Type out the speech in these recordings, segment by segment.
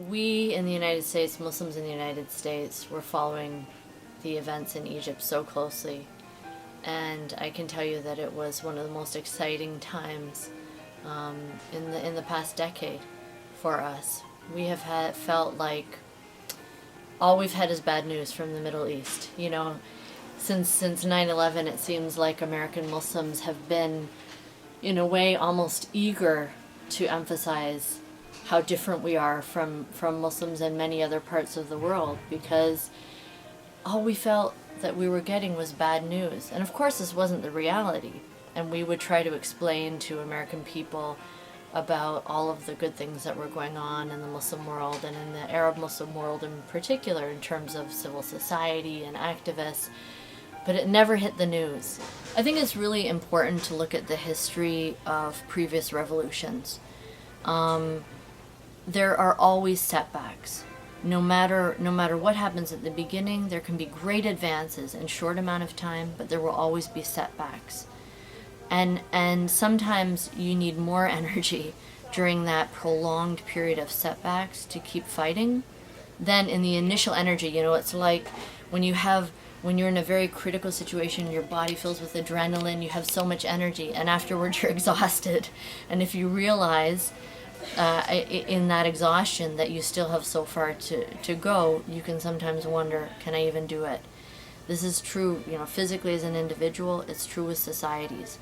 We in the United States, Muslims in the United States, were following the events in Egypt so closely. And I can tell you that it was one of the most exciting times in the past decade for us. We have felt like all we've had is bad news from the Middle East. You know, since 9/11, it seems like American Muslims have been, in a way, almost eager to emphasize how different we are from Muslims in many other parts of the world, because all we felt that we were getting was bad news. And of course this wasn't the reality. And we would try to explain to American people about all of the good things that were going on in the Muslim world and in the Arab Muslim world in particular in terms of civil society and activists. But it never hit the news. I think it's really important to look at the history of previous revolutions. There are always setbacks. No matter what happens at the beginning, there can be great advances in a short amount of time, but there will always be setbacks. And sometimes you need more energy during that prolonged period of setbacks to keep fighting than in the initial energy. You know, it's like when you're in a very critical situation, your body fills with adrenaline, you have so much energy, and afterwards you're exhausted. And if you realize in that exhaustion that you still have so far to go, you can sometimes wonder, can I even do it? This is true, you know, physically as an individual, it's true with societies.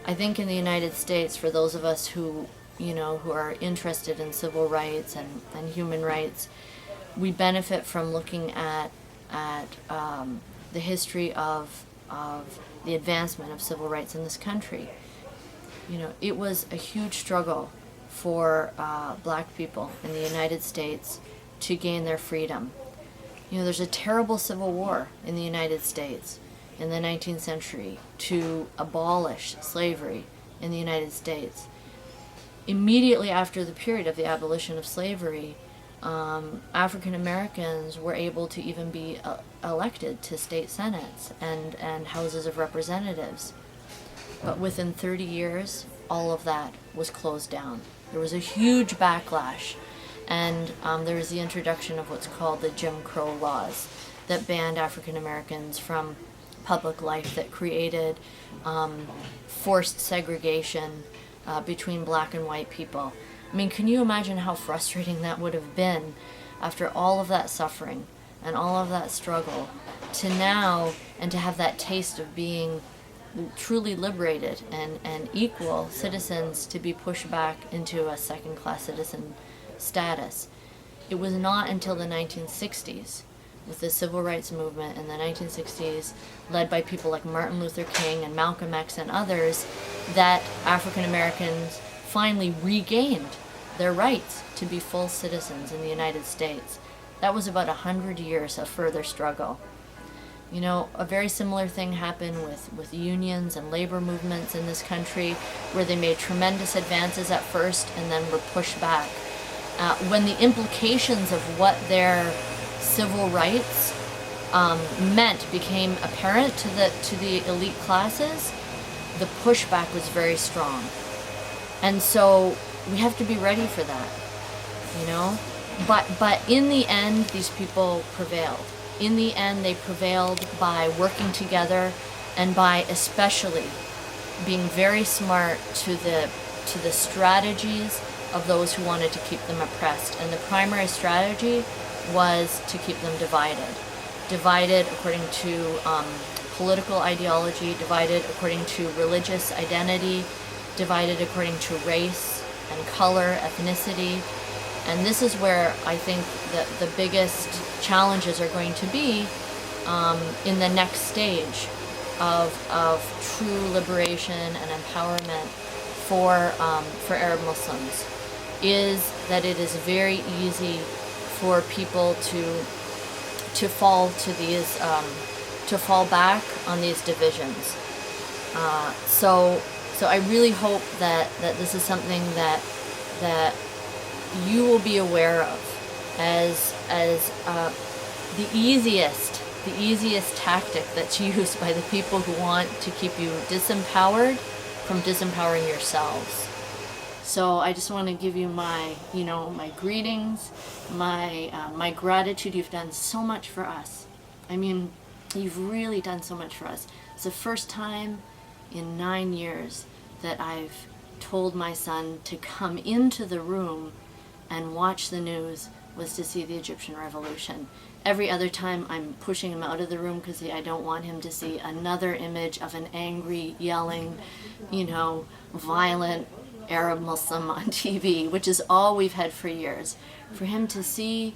I think in the United States, for those of us who are interested in civil rights and human rights, we benefit from looking at the history of the advancement of civil rights in this country. You know, it was a huge struggle for black people in the United States to gain their freedom. You know, there's a terrible civil war in the United States in the 19th century to abolish slavery in the United States. Immediately after the period of the abolition of slavery, African Americans were able to even be elected to state senates and houses of representatives. But within 30 years, all of that was closed down. There was a huge backlash, and there was the introduction of what's called the Jim Crow laws that banned African Americans from public life, that created forced segregation between black and white people. I mean, can you imagine how frustrating that would have been after all of that suffering and all of that struggle to now, and to have that taste of being truly liberated and equal citizens, to be pushed back into a second-class citizen status. It was not until the 1960s, with the civil rights movement in the 1960s, led by people like Martin Luther King and Malcolm X and others, that African Americans finally regained their rights to be full citizens in the United States. That was about 100 years of further struggle. You know, a very similar thing happened with unions and labor movements in this country, where they made tremendous advances at first and then were pushed back. When the implications of what their civil rights meant became apparent to the elite classes, the pushback was very strong. And so we have to be ready for that, you know? But in the end, these people prevailed. In the end, they prevailed by working together and by especially being very smart to the strategies of those who wanted to keep them oppressed. And the primary strategy was to keep them divided. Divided according to political ideology, divided according to religious identity, divided according to race and color, ethnicity. And this is where I think that the biggest challenges are going to be in the next stage of true liberation and empowerment for Arab Muslims, is that it is very easy for people to fall to these to fall back on these divisions. So I really hope that this is something that you will be aware of as the easiest tactic that's used by the people who want to keep you disempowered from disempowering yourselves. So I just want to give you my, my greetings, my gratitude. You've done so much for us. I mean, you've really done so much for us. It's the first time in 9 years that I've told my son to come into the room and watch the news was to see the Egyptian revolution. Every other time I'm pushing him out of the room because I don't want him to see another image of an angry, yelling, violent Arab Muslim on TV, which is all we've had for years. For him to see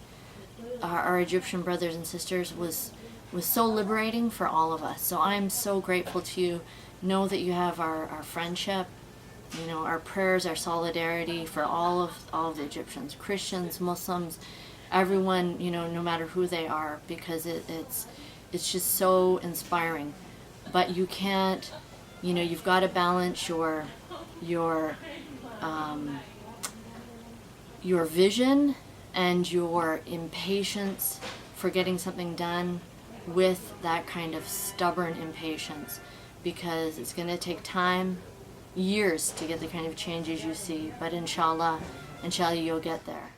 our Egyptian brothers and sisters was so liberating for all of us. So I'm so grateful to you. Know that you have our friendship, our prayers, our solidarity for all of the Egyptians, Christians, Muslims, everyone, no matter who they are, because it's just so inspiring. But you can't, you've got to balance your vision and your impatience for getting something done with that kind of stubborn impatience, because it's going to take time, years, to get the kind of changes you see. But inshallah you'll get there.